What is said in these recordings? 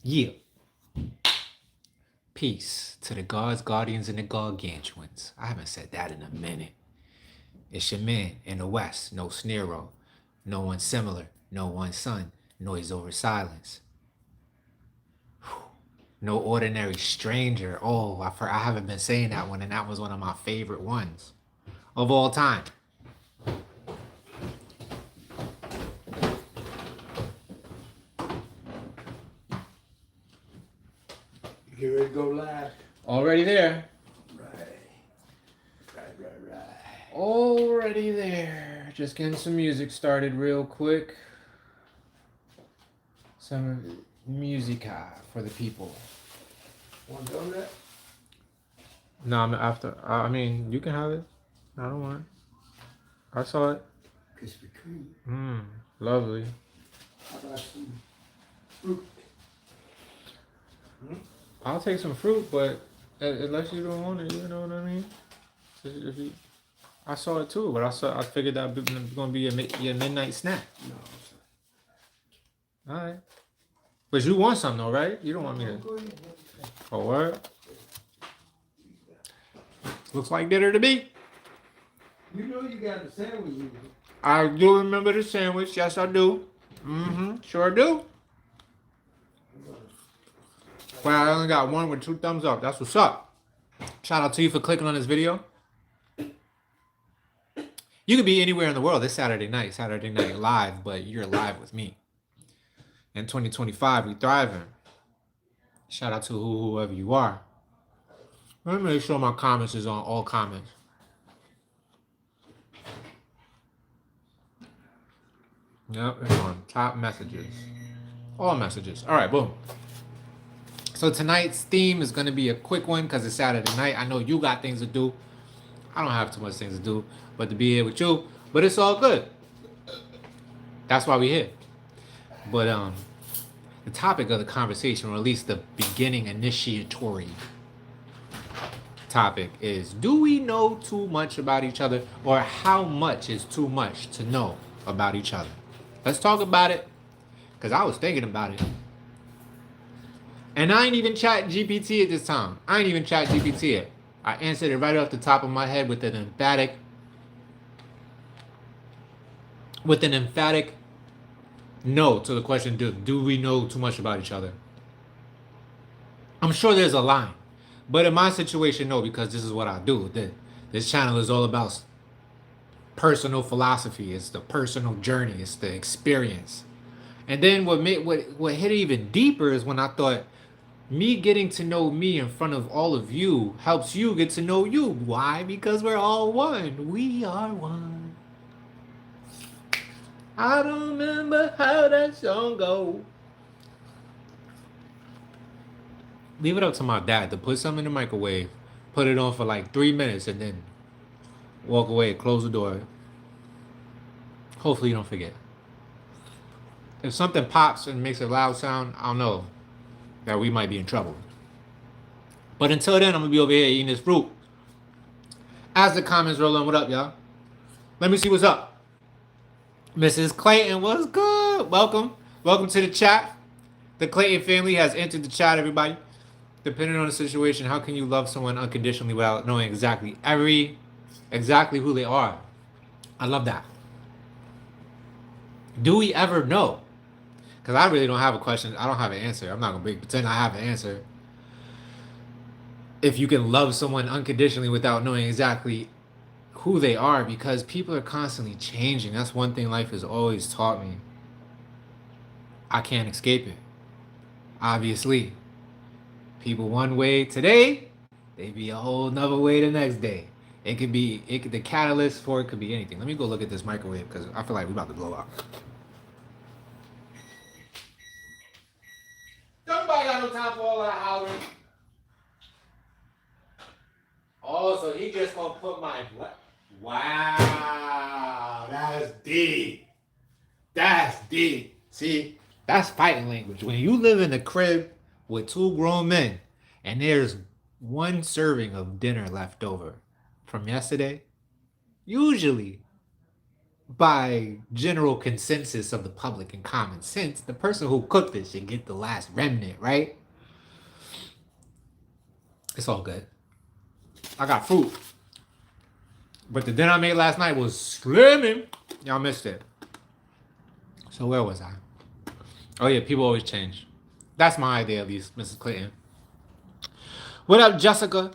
Yeah. Peace to the gods, guardians, and the gargantuans. I haven't said that in a minute. It's your man in the West, no snero. No one similar, no one son. Noise over silence. No ordinary stranger. Oh, I haven't been saying that one, and that was one of my favorite ones of all time. You ready to go live? Already there. Right. Already there. Just getting some music started real quick. Some musica for the people. Want to donut? No, I'm after. I mean, you can have it. I don't want it. I saw it. Krispy Kreme. Lovely. How about some fruit? I'll take some fruit, but unless you don't want it, you know what I mean? If you, I saw it too, but I figured that was gonna be your midnight snack. No, All right. But you want some though, right? You don't want me to. go ahead. Oh, word. Looks like dinner to me. You know you got the sandwich. I do remember the sandwich. Yes, I do. Sure do. Well, I only got one with 2 thumbs up. That's what's up. Shout out to you for clicking on this video. You could be anywhere in the world. It's Saturday night live, but you're live with me. In 2025, we thriving. Shout out to whoever you are. Let me make sure my comments is on all comments. Yep, it's on top messages. All messages. All right, boom. So tonight's theme is going to be a quick one because it's Saturday night. I know you got things to do. I don't have too much things to do, but to be here with you. But it's all good. That's why we're here. But the topic of the conversation, or at least the beginning initiatory topic, is: do we know too much about each other, or how much is too much to know about each other? Let's talk about it, because I was thinking about it. And I ain't even chat GPT at this time. I ain't even chat GPT it. I answered it right off the top of my head with an emphatic no to the question, do we know too much about each other? I'm sure there's a line. But in my situation, no, because this is what I do. This channel is all about personal philosophy. It's the personal journey. It's the experience. And then what hit it even deeper is when I thought, me getting to know me in front of all of you helps you get to know you. Why? Because we're all one. We are one. I don't remember how that song goes. Leave it up to my dad to put something in the microwave, put it on for like 3 minutes, and then walk away, close the door. Hopefully you don't forget. If something pops and makes a loud sound, I'll know that we might be in trouble. But until then, I'm going to be over here eating this fruit. As the comments roll on, what up, y'all? Let me see what's up. Mrs. Clayton, what's good? Welcome. Welcome to the chat. The Clayton family has entered the chat, everybody. Depending on the situation, how can you love someone unconditionally without knowing exactly who they are? I love that. Do we ever know? Because I really don't have a question. I don't have an answer. I'm not going to pretend I have an answer. If you can love someone unconditionally without knowing exactly who they are, because people are constantly changing. That's one thing life has always taught me. I can't escape it. Obviously. People one way today, they be a whole nother way the next day. The catalyst for it could be anything. Let me go look at this microwave because I feel like we're about to blow up. Somebody got no time for all that hollering. Oh, so he just gonna put my what? Wow, that's deep. That's deep. See, that's fighting language. When you live in a crib with 2 grown men and there's 1 serving of dinner left over from yesterday, usually by general consensus of the public and common sense, the person who cooked this should get the last remnant, right? It's all good. I got fruit. But the dinner I made last night was slimming. Y'all missed it. So where was I? Oh yeah, people always change. That's my idea, at least, Mrs. Clinton. What up, Jessica?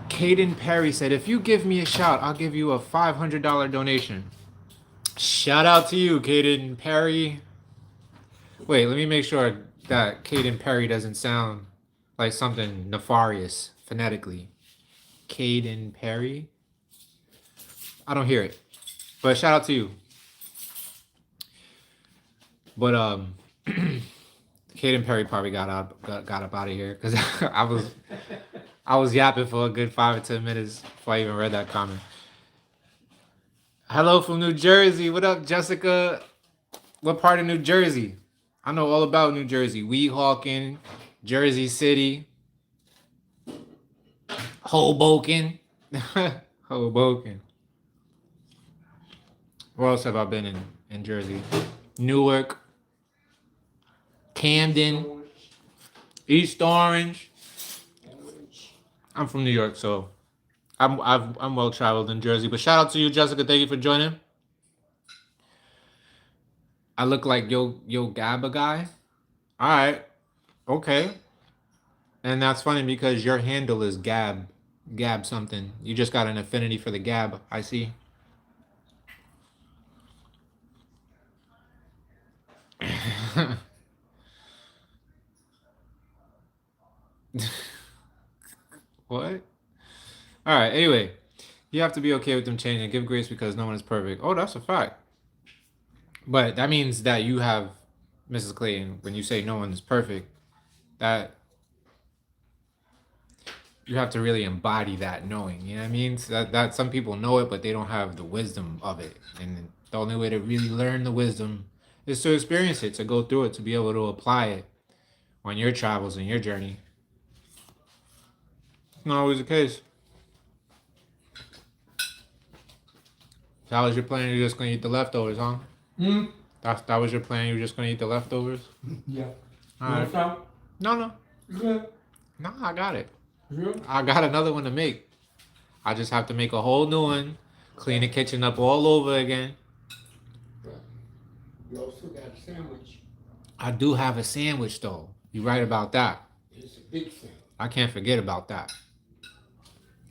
Caden Perry said, if you give me a shout, I'll give you a $500 donation. Shout out to you, Caden Perry. Wait, let me make sure that Caden Perry doesn't sound like something nefarious phonetically. Caden Perry? I don't hear it. But shout out to you. But Caden Perry probably got up out of here because I was yapping for a good 5 or 10 minutes before I even read that comment. Hello from New Jersey. What up, Jessica? What part of New Jersey? I know all about New Jersey. Weehawken, Jersey City, Hoboken. Hoboken. Where else have I been in Jersey? Newark, Camden, East Orange. I'm from New York, so I'm well traveled in Jersey. But shout out to you, Jessica. Thank you for joining. I look like Yo Gabba guy. All right, okay. And that's funny because your handle is Gab something. You just got an affinity for the Gab. I see. What? All right. Anyway, you have to be okay with them changing. Give grace because no one is perfect. Oh, that's a fact. But that means that you have, Mrs. Clayton, when you say no one is perfect, that you have to really embody that knowing. You know what I mean? So that some people know it, but they don't have the wisdom of it. And the only way to really learn the wisdom is to experience it, to go through it, to be able to apply it on your travels and your journey. It's not always the case. So that was your plan? You're just gonna eat the leftovers, huh? That was your plan? You were just gonna eat the leftovers? Yeah. All right. No. Good. No, I got it. Good. I got another one to make. I just have to make a whole new one, clean the kitchen up all over again. You also got a sandwich. I do have a sandwich though. You're right about that. It's a big sandwich. I can't forget about that.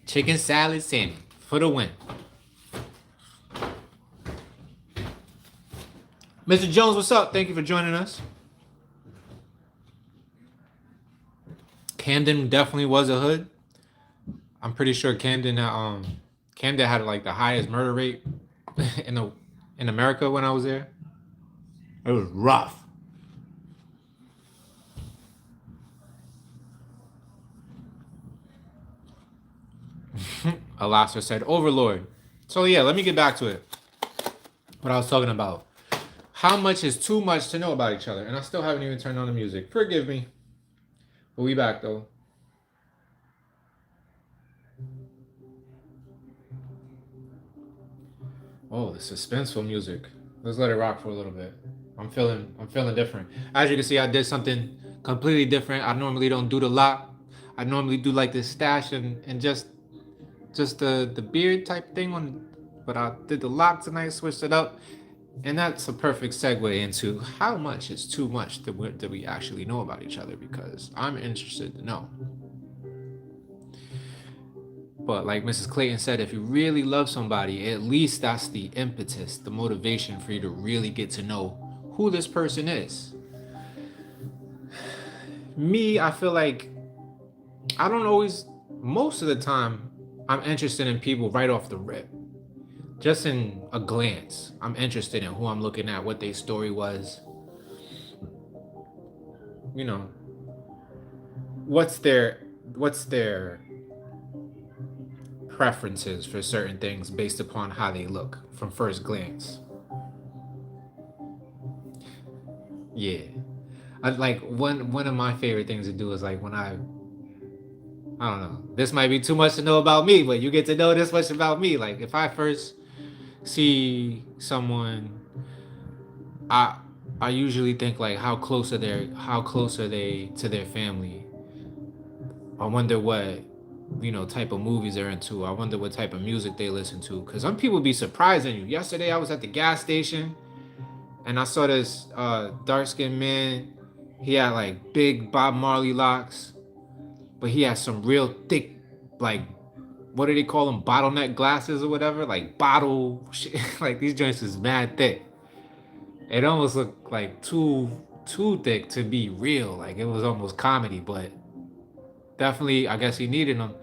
Chicken salad sandwich for the win. Mr. Jones, what's up? Thank you for joining us. Camden definitely was a hood. I'm pretty sure Camden had like the highest murder rate in America when I was there. It was rough. Alaska said Overlord. So yeah, let me get back to it. What I was talking about. How much is too much to know about each other? And I still haven't even turned on the music. Forgive me. We'll be back though. Oh, the suspenseful music. Let's let it rock for a little bit. I'm feeling different. As you can see, I did something completely different. I normally don't do the lock. I normally do like this stash and just the beard type thing on, but I did the lock tonight, switched it up. And that's a perfect segue into how much is too much that we actually know about each other, because I'm interested to know. But like Mrs. Clayton said, if you really love somebody, at least that's the impetus, the motivation for you to really get to know who this person is. Me, I feel like I don't always, most of the time, I'm interested in people right off the rip. Just in a glance, I'm interested in who I'm looking at, what their story was. You know, what's their preferences for certain things based upon how they look from first glance. Yeah. Like one of my favorite things to do is like when I don't know. This might be too much to know about me, but you get to know this much about me. Like if I first see someone, I I usually think like how close are they to their family? I wonder what type of movies they're into. I wonder what type of music they listen to. Cause some people be surprising you. Yesterday I was at the gas station and I saw this dark skinned man. He had like big Bob Marley locks, but he had some real thick, like what do they call them? Bottleneck glasses or whatever, like bottle shit. Like these joints is mad thick. It almost looked like too thick to be real. Like it was almost comedy, but definitely I guess he needed them.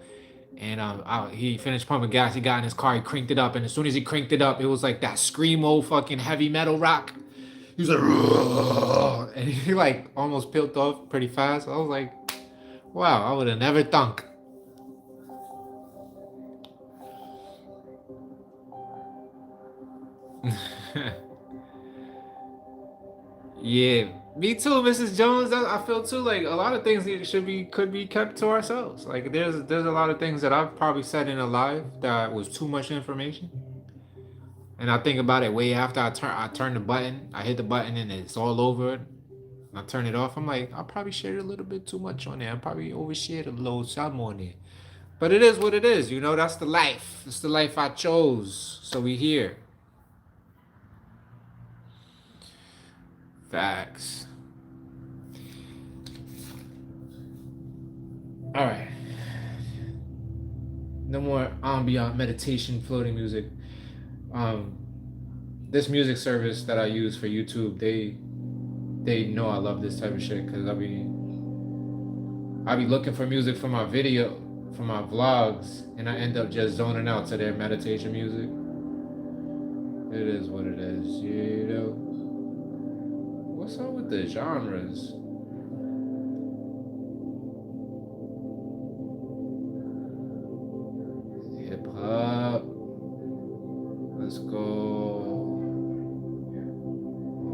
And he finished pumping gas. He got in his car. He cranked it up, and as soon as he cranked it up, it was like that screamo fucking heavy metal rock. He was like, "Rrrr," and he like almost peeled off pretty fast. I was like, wow, I would have never thunk. Yeah, me too, Mrs. Jones. I feel too like a lot of things could be kept to ourselves. Like there's a lot of things that I've probably said in a live that was too much information, and I think about it way after I turn the button. I hit the button and it's all over. And I turn it off. I'm like, I probably shared a little bit too much on there. I probably overshared a little some on there. But it is what it is. That's the life. It's the life I chose. So we here. Facts. All right. No more ambient meditation floating music. Um, this music service that I use for YouTube, they know I love this type of shit because I be looking for music for my vlogs, and I end up just zoning out to their meditation music. It is what it is. What's up with the genres? Hip hop. Let's go.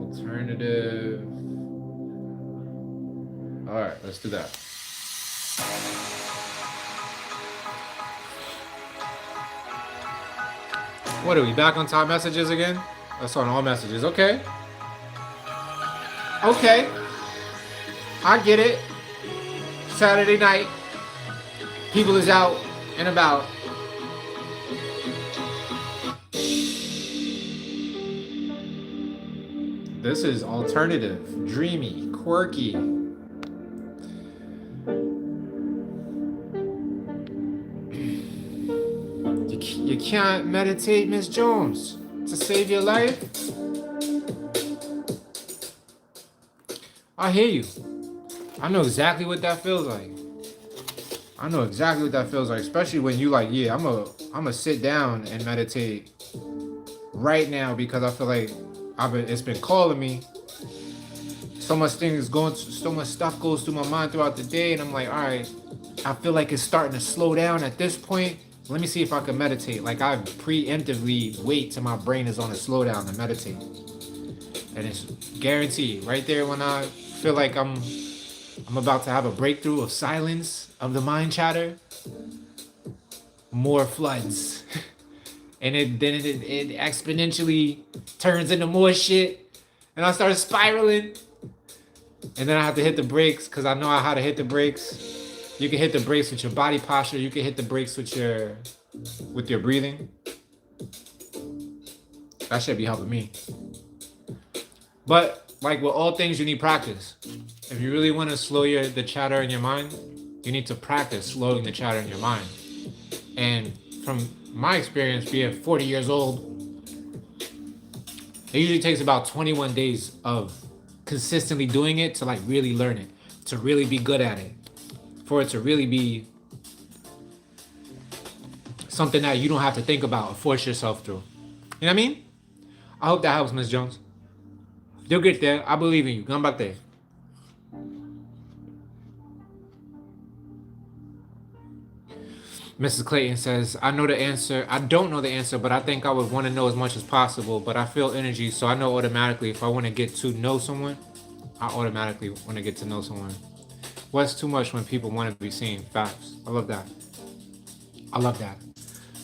Alternative. All right, let's do that. What are we back on top messages again? That's on all messages. Okay. Okay. I get it. Saturday night. People is out and about. This is alternative, dreamy, quirky. You can't meditate, Miss Jones, to save your life? I hear you. I know exactly what that feels like. Especially when you like, yeah, I'm a sit down and meditate right now because I feel like it's been calling me. So much stuff goes through my mind throughout the day, and I'm like, all right, I feel like it's starting to slow down at this point. Let me see if I can meditate. Like I preemptively wait till my brain is on a slowdown to meditate. And it's guaranteed right there when I feel like I'm about to have a breakthrough of silence of the mind chatter, more floods. And it exponentially turns into more shit. And I start spiraling. And then I have to hit the brakes because I know how to hit the brakes. You can hit the brakes with your body posture. You can hit the brakes with your breathing. That should be helping me. But like with all things, you need practice. If you really want to slow the chatter in your mind, you need to practice slowing the chatter in your mind. And from my experience, being 40 years old, it usually takes about 21 days of consistently doing it to like really learn it, to really be good at it, for it to really be something that you don't have to think about or force yourself through. You know what I mean? I hope that helps, Miss Jones. You'll get there. I believe in you. Come back there. Mrs. Clayton says, I know the answer. I don't know the answer, but I think I would want to know as much as possible. But I feel energy, so I know automatically if I want to get to know someone, I automatically want to get to know someone. What's too much when people want to be seen? Facts. I love that. I love that.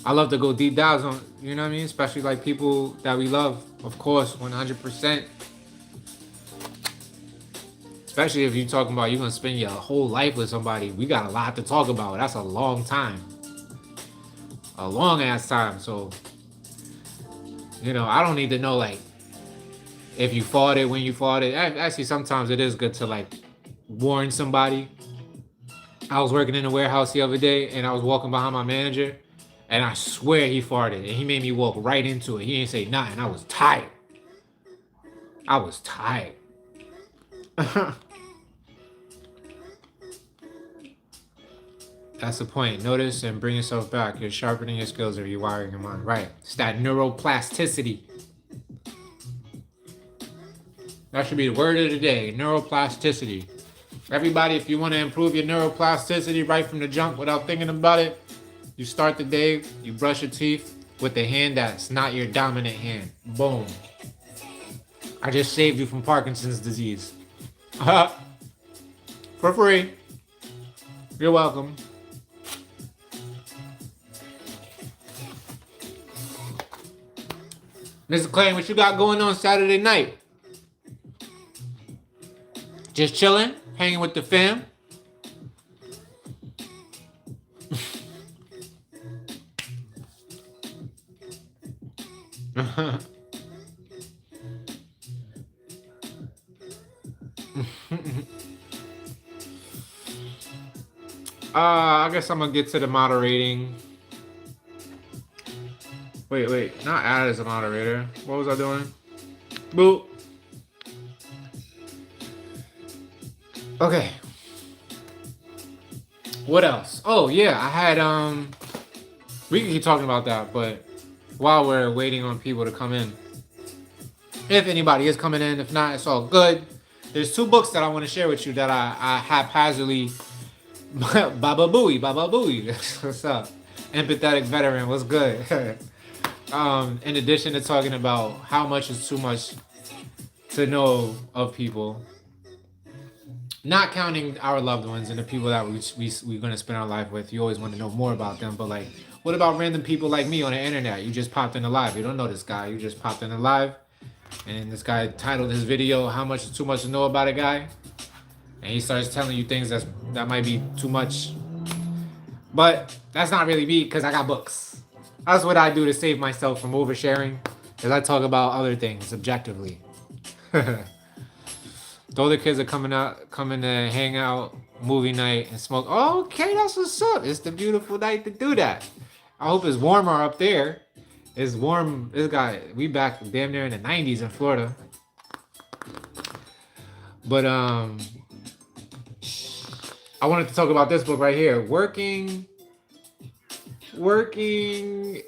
I love to go deep dives on, you know what I mean? Especially like people that we love, of course, 100%. Especially if you're talking about you're going to spend your whole life with somebody. We got a lot to talk about. That's a long time. A long ass time. So, you know, I don't need to know like if you fought it, when you fought it. Actually, sometimes it is good to like warn somebody. I was working in a warehouse the other day and I was walking behind my manager and I swear he farted and he made me walk right into it. He didn't say nothing. I was tired. I was tired. That's the point. Notice and bring yourself back. You're sharpening your skills or you're wiring your mind. Right. It's that neuroplasticity. That should be the word of the day. Neuroplasticity. Everybody, if you want to improve your neuroplasticity right from the jump without thinking about it, you start the day, you brush your teeth with the hand that's not your dominant hand. Boom. I just saved you from Parkinson's disease. For free. You're welcome. Mr. Clayton, what you got going on Saturday night? Just chilling, hanging with the fam. I guess I'm gonna get to the moderating. Wait, not add as a moderator. What was I doing? Boop. Okay. What else? Oh yeah, I had we can keep talking about that, but while we're waiting on people to come in. If anybody is coming in, if not, it's all good. There's 2 books that I want to share with you that I haphazardly Baba Booey. What's up? Empathetic veteran, what's good? In addition to talking about how much is too much to know of people, not counting our loved ones and the people that we're going to spend our life with. You always want to know more about them, but like, what about random people like me on the internet? You just popped in the live. You don't know this guy. You just popped in the live, and this guy titled his video, "How much is too much to know about a guy?" And he starts telling you things that might be too much. But that's not really me because I got books. That's what I do to save myself from oversharing, is I talk about other things objectively. The older kids are coming to hang out, movie night, and smoke. Oh, okay, that's what's up. It's the beautiful night to do that. I hope it's warmer up there. It's warm. We back damn near in the 90s in Florida. But I wanted to talk about this book right here. Working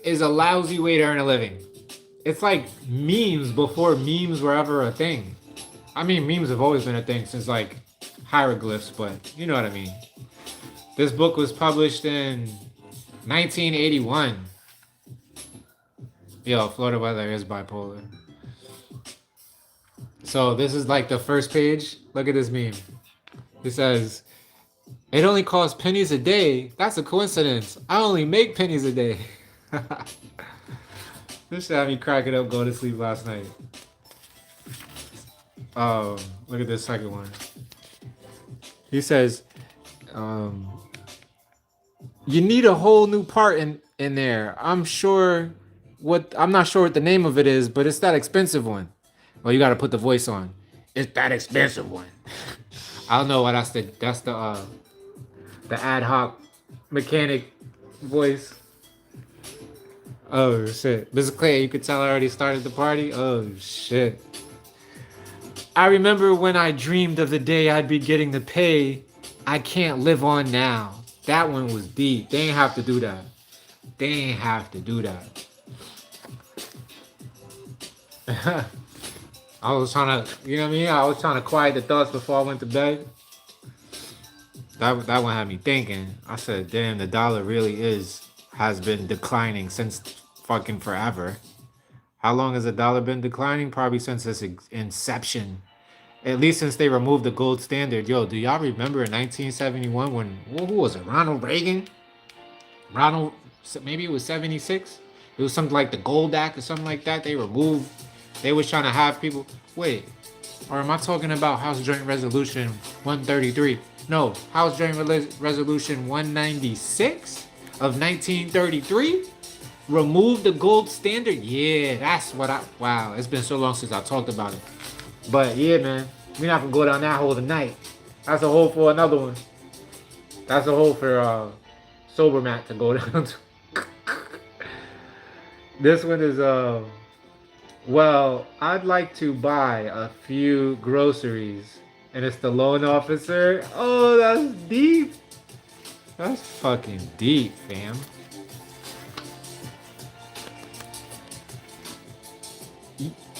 is a lousy way to earn a living. It's like memes before memes were ever a thing. I mean, memes have always been a thing since like hieroglyphs, but you know what I mean. This book was published in 1981. Yo, Florida weather is bipolar. So this is like the first page. Look at this meme. It says, "It only costs pennies a day. That's a coincidence. I only make pennies a day." This had me cracking up going to sleep last night. Look at this second one. He says, "You need a whole new part in there. I'm not sure what the name of it is, but it's that expensive one." Well, you got to put the voice on. It's that expensive one. I don't know why that's the ad hoc mechanic voice. Oh shit. Mrs. Clay, you could tell I already started the party. Oh shit. "I remember when I dreamed of the day I'd be getting the pay I can't live on now." That one was deep. They ain't have to do that. I was trying to, you know what I mean? I was trying to quiet the thoughts before I went to bed. That one had me thinking. I said, damn, the dollar really has been declining since fucking forever. How long has the dollar been declining? Probably since its inception At least since they removed the gold standard. Yo, do y'all remember in 1971 when, who was it? Ronald Reagan? Ronald, maybe it was 76? It was something like the Gold Act or something like that. They removed, they was trying to have people, wait, or am I talking about House Joint Resolution 133? No, House Joint Resolution 196 of 1933? Remove the gold standard? Yeah, that's what wow, it's been so long since I talked about it. But yeah, man, we're not gonna go down that hole tonight. That's a hole for another one. That's a hole for Sober Matt to go down to. This one is well, I'd like to buy a few groceries. And it's the loan officer. Oh, that's deep. That's fucking deep, fam.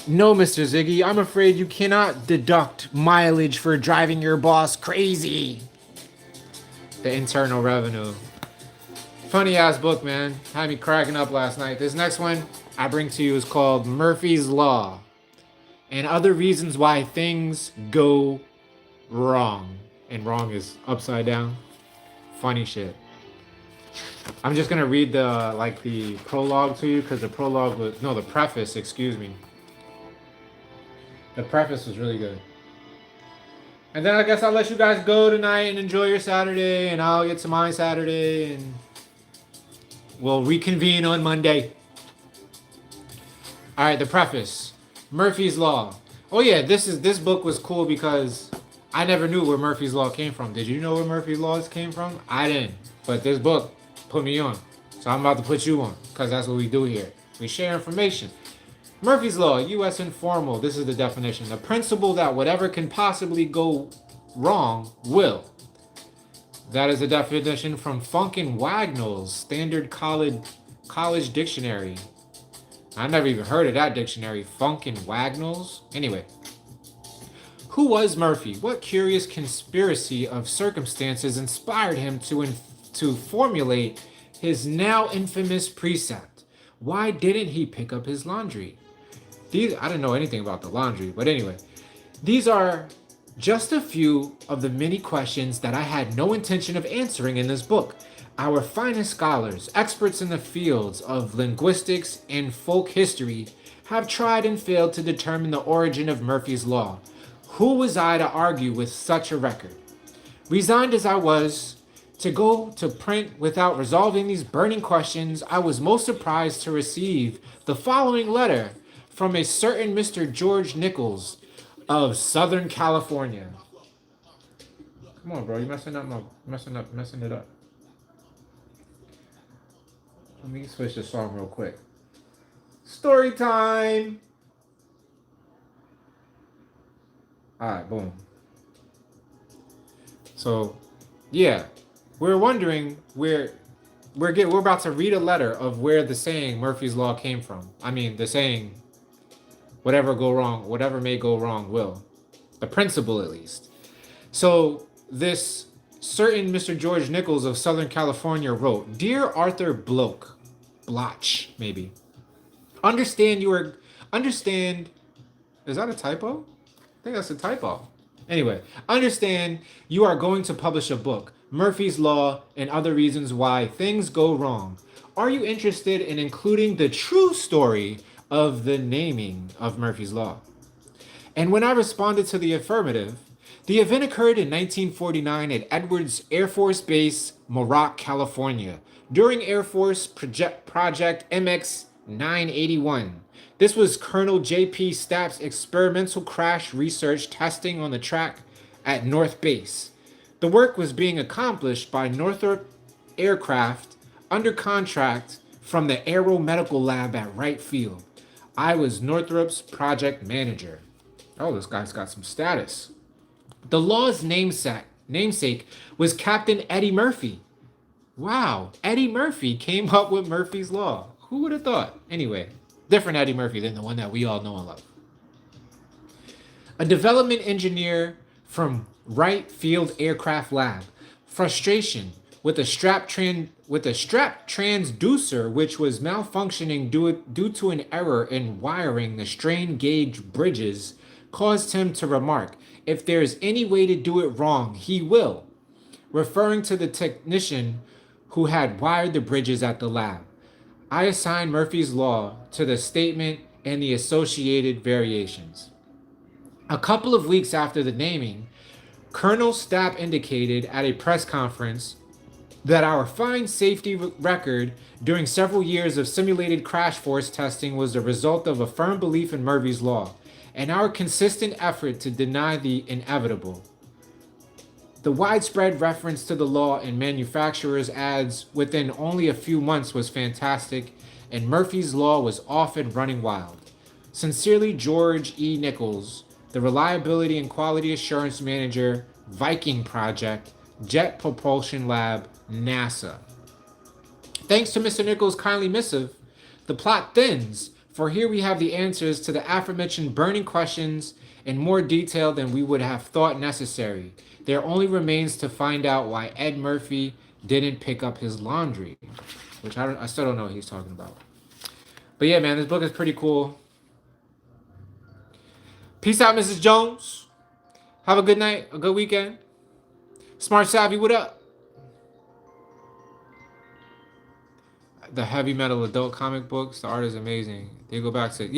No, Mr. Ziggy, I'm afraid you cannot deduct mileage for driving your boss crazy. The Internal Revenue. Funny ass book, man. Had me cracking up last night. This next one I bring to you is called Murphy's Law and Other Reasons Why Things Go Wrong. And wrong is upside down. Funny shit. I'm just gonna read the prologue to you because the prologue was the preface, excuse me. The preface was really good. And then I guess I'll let you guys go tonight and enjoy your Saturday, and I'll get to my Saturday, and we'll reconvene on Monday. All right, the preface. Murphy's Law. Oh yeah, this book was cool because I never knew where Murphy's Law came from. Did you know where Murphy's Laws came from? I didn't. But this book put me on. So I'm about to put you on because that's what we do here. We share information. Murphy's Law, U.S. Informal. This is the definition. The principle that whatever can possibly go wrong will. That is a definition from Funk and Wagnall's Standard College Dictionary. I never even heard of that dictionary. Funk and Wagnall's? Anyway. Who was Murphy? What curious conspiracy of circumstances inspired him to formulate his now infamous precept? Why didn't he pick up his laundry? I didn't know anything about the laundry, but anyway. These are just a few of the many questions that I had no intention of answering in this book. Our finest scholars, experts in the fields of linguistics and folk history, have tried and failed to determine the origin of Murphy's Law. Who was I to argue with such a record? Resigned as I was to go to print without resolving these burning questions, I was most surprised to receive the following letter from a certain Mr. George Nichols of Southern California. Come on, bro, you messing it up. Let me switch the song real quick. Story time. All right, boom. So, yeah, we're wondering we're about to read a letter of where the saying Murphy's Law came from. I mean, the saying, whatever may go wrong will. The principle, at least. So this certain Mr. George Nichols of Southern California wrote, Dear Arthur Bloch, maybe. Understand, is that a typo? I think that's a typo. Anyway, understand you are going to publish a book, Murphy's Law and Other Reasons Why Things Go Wrong. Are you interested in including the true story of the naming of Murphy's Law? And when I responded to the affirmative, the event occurred in 1949 at Edwards Air Force Base, Morac, California, during Air Force Project MX-981. This was Colonel J.P. Stapp's experimental crash research testing on the track at North Base. The work was being accomplished by Northrop Aircraft under contract from the Aero Medical Lab at Wright Field. I was Northrop's project manager. Oh, this guy's got some status. The law's namesake was Captain Eddie Murphy. Wow, Eddie Murphy came up with Murphy's Law. Who would have thought? Anyway, different Eddie Murphy than the one that we all know and love. A development engineer from Wright Field Aircraft Lab. Frustration with a strap transducer which was malfunctioning due to an error in wiring the strain gauge bridges caused him to remark, If there is any way to do it wrong, he will, referring to the technician who had wired the bridges at the lab. I assign Murphy's Law to the statement and the associated variations. A couple of weeks after the naming, Colonel Stapp indicated at a press conference that our fine safety record during several years of simulated crash force testing was the result of a firm belief in Murphy's Law and our consistent effort to deny the inevitable. The widespread reference to the law in manufacturers' ads within only a few months was fantastic, and Murphy's Law was off and running wild. Sincerely, George E. Nichols, the Reliability and Quality Assurance Manager, Viking Project, Jet Propulsion Lab, NASA. Thanks to Mr. Nichols' kindly missive, the plot thins, for here we have the answers to the aforementioned burning questions in more detail than we would have thought necessary. There only remains to find out why Ed Murphy didn't pick up his laundry, which I still don't know what he's talking about. But yeah, man, this book is pretty cool. Peace out, Mrs. Jones. Have a good night, a good weekend. Smart Savvy, what up? The heavy metal adult comic books, the art is amazing. They go back to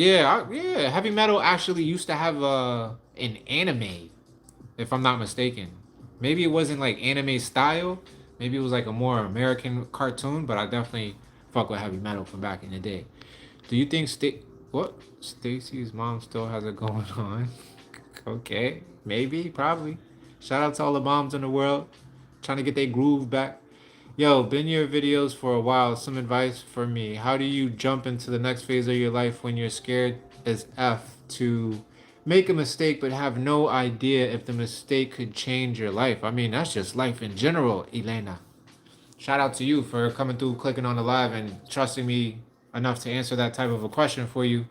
heavy metal actually used to have an anime, if I'm not mistaken. Maybe it wasn't like anime style. Maybe it was like a more American cartoon, but I definitely fuck with heavy metal from back in the day. Do you think Stacy's mom still has it going on? Okay, maybe, probably. Shout out to all the moms in the world trying to get their groove back. Yo, been your videos for a while. Some advice for me. How do you jump into the next phase of your life when you're scared as F to make a mistake but have no idea if the mistake could change your life? I mean, that's just life in general, Elena. Shout out to you for coming through, clicking on the live, and trusting me enough to answer that type of a question for you.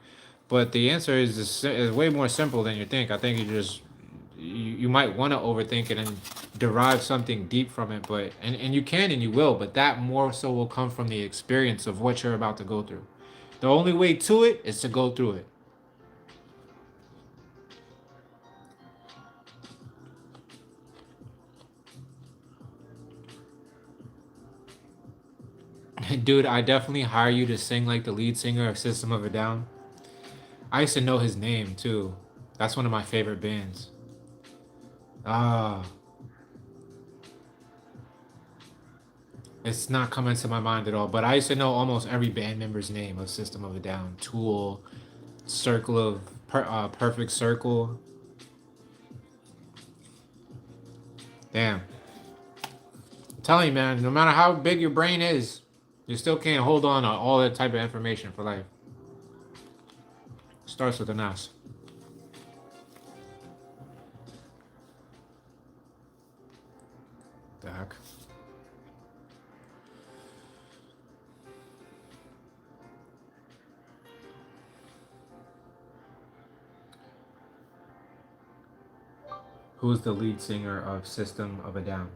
But the answer is way more simple than you think. I think you might want to overthink it and derive something deep from it, but and you can and you will, but that more so will come from the experience of what you're about to go through. The only way to it is to go through it. Dude, I definitely hire you to sing like the lead singer of System of a Down. I used to know his name too. That's one of my favorite bands. Ah, it's not coming to my mind at all. But I used to know almost every band member's name of System of a Down. Tool, Circle of Perfect Circle. Damn. I'm telling you, man, no matter how big your brain is, you still can't hold on to all that type of information for life. Starts with an S. The heck? Who's the lead singer of System of a Down?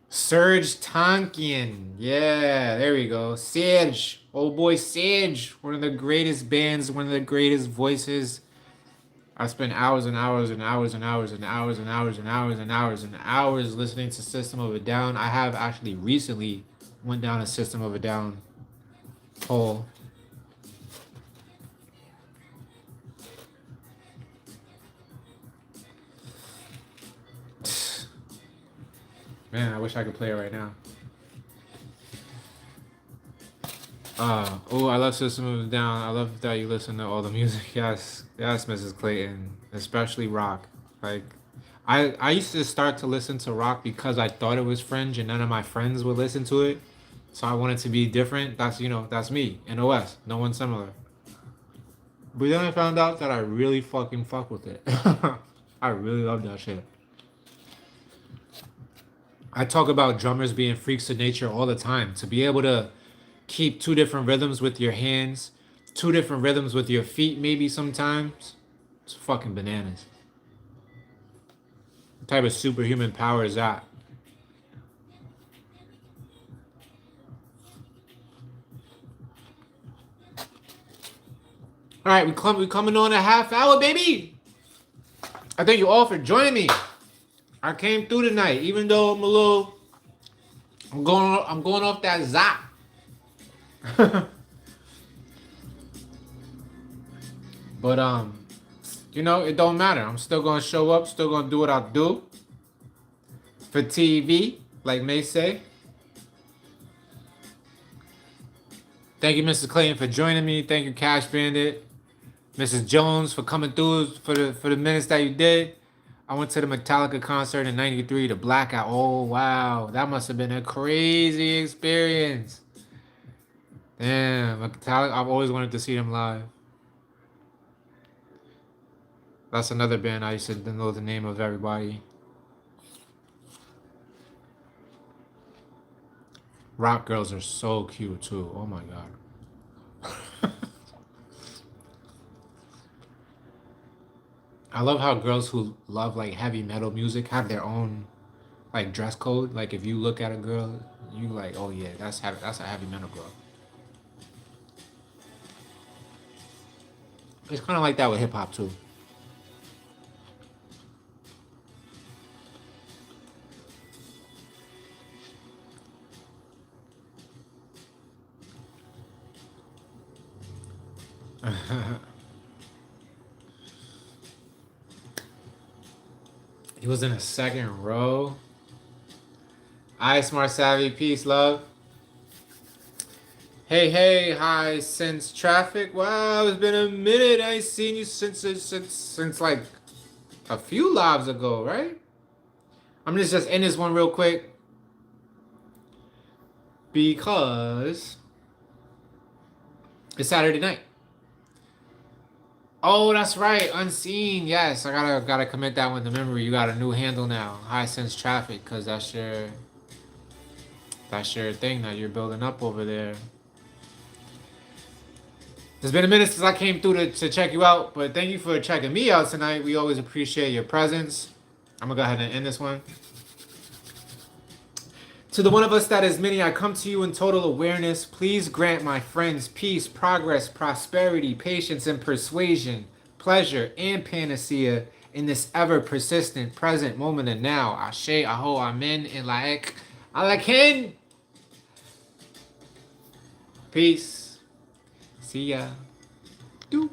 Serge Tankian. Yeah, there we go. Serge. Old boy Serge. One of the greatest bands, one of the greatest voices. I spent hours and hours and hours and hours and hours and hours and hours and hours and hours listening to System of a Down. I have actually recently went down a System of a Down hole. Man, I wish I could play it right now. Oh, I love System of a Down. I love that you listen to all the music. Yes, yes, Mrs. Clayton, especially rock. Like, I used to start to listen to rock because I thought it was fringe, and none of my friends would listen to it. So I wanted to be different. That's me. NOS. No one similar. But then I found out that I really fucking fuck with it. I really love that shit. I talk about drummers being freaks of nature all the time. To be able to keep two different rhythms with your hands, two different rhythms with your feet, maybe sometimes, it's fucking bananas. What type of superhuman power is that? All right, we coming on a half hour, baby. I thank you all for joining me. I came through tonight, even though I'm going off that zap. But you know, it don't matter. I'm still gonna show up, still gonna do what I do for TV, like May say. Thank you, Mrs. Clayton, for joining me. Thank you, Cash Bandit, Mrs. Jones, for coming through for the minutes that you did. I went to the Metallica concert in '93, the Blackout. Oh wow, that must have been a crazy experience. Damn, Metallica. I've always wanted to see them live. That's another band I used to know the name of everybody. Rock girls are so cute too. Oh my god. I love how girls who love like heavy metal music have their own like dress code. Like if you look at a girl, you like, oh yeah, that's a heavy metal girl. It's kind of like that with hip hop too. He was in a second row. I Smart Savvy, peace, love. Hey, hi, since traffic. Wow, it's been a minute. I ain't seen you since like a few lives ago, right? I'm just end this one real quick because it's Saturday night. Oh, that's right, unseen. Yes, I gotta commit that one to memory. You got a new handle now, high sense traffic, cause that's your thing that you're building up over there. It's been a minute since I came through to check you out, but thank you for checking me out tonight. We always appreciate your presence. I'm gonna go ahead and end this one. To the one of us that is many, I come to you in total awareness. Please grant my friends peace, progress, prosperity, patience, and persuasion, pleasure, and panacea in this ever persistent present moment and now. Ashe, aho, amen, and laek, alaken. Peace. See ya. Doop.